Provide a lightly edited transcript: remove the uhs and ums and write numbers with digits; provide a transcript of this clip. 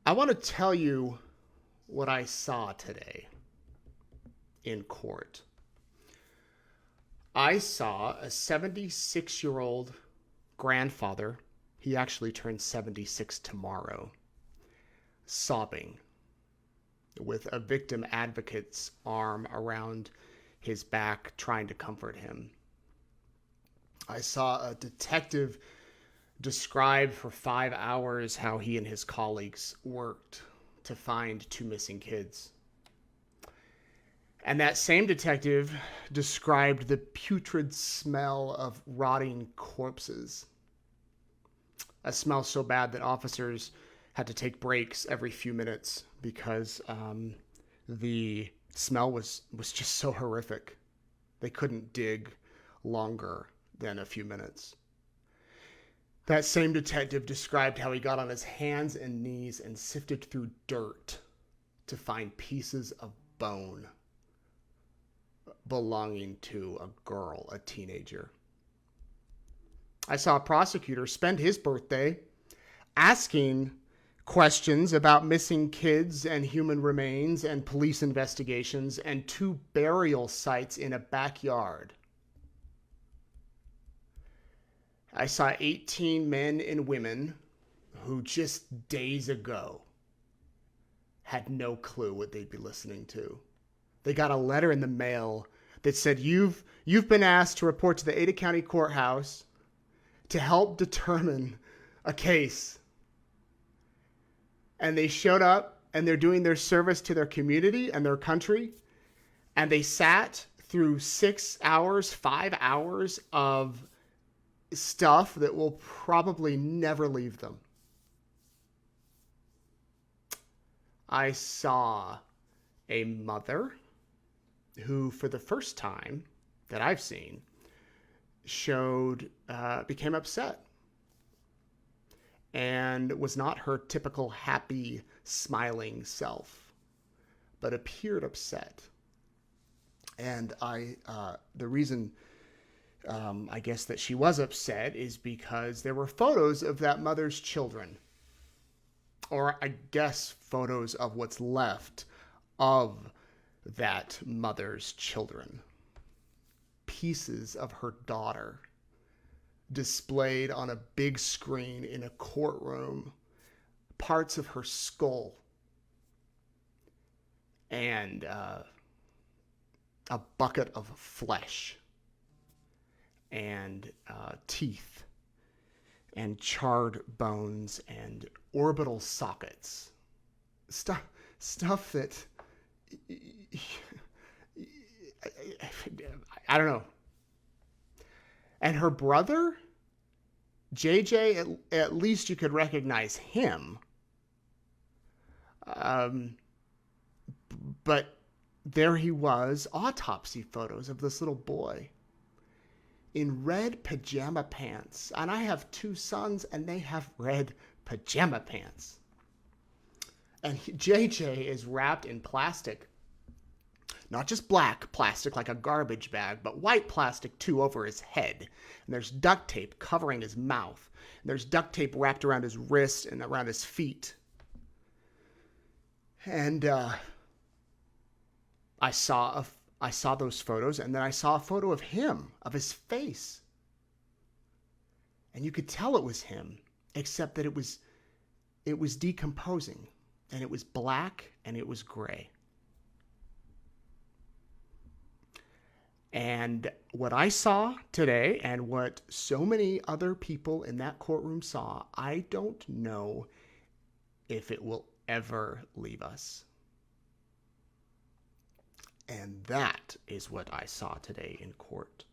I want to tell you what I saw today in court. I saw a 76-year-old grandfather. He actually turns 76 tomorrow, sobbing with a victim advocate's arm around his back, trying to comfort him. I saw a detective describe for 5 hours how he and his colleagues worked to find two missing kids. And that same detective described the putrid smell of rotting corpses. A smell so bad that officers had to take breaks every few minutes because the smell was just so horrific. They couldn't dig longer than a few minutes. That same detective described how he got on his hands and knees and sifted through dirt to find pieces of bone belonging to a girl, a teenager. I saw a prosecutor spend his birthday asking questions about missing kids and human remains and police investigations and two burial sites in a backyard. I saw 18 men and women who just days ago had no clue what they'd be listening to. They got a letter in the mail that said, you've been asked to report to the Ada County Courthouse to help determine a case. And they showed up and they're doing their service to their community and their country. And they sat through 6 hours, 5 hours of stuff that will probably never leave them. I saw a mother who, for the first time that I've seen, became upset and was not her typical happy, smiling self, but appeared upset. And the reason I guess that she was upset is because there were photos of that mother's children, or I guess photos of what's left of that mother's children. Pieces of her daughter displayed on a big screen in a courtroom, parts of her skull, and a bucket of flesh, and teeth, and charred bones, and orbital sockets. Stuff that I don't know. And her brother, JJ, at least you could recognize him. But there he was, autopsy photos of this little boy in red pajama pants. And I have two sons, and they have red pajama pants. And JJ is wrapped in plastic. Not just black plastic like a garbage bag, but white plastic too over his head. And there's duct tape covering his mouth. And there's duct tape wrapped around his wrists and around his feet. And I saw those photos, and then I saw a photo of him, of his face. And you could tell it was him, except that it was decomposing, and it was black and it was gray. And what I saw today, and what so many other people in that courtroom saw, I don't know if it will ever leave us. And that is what I saw today in court.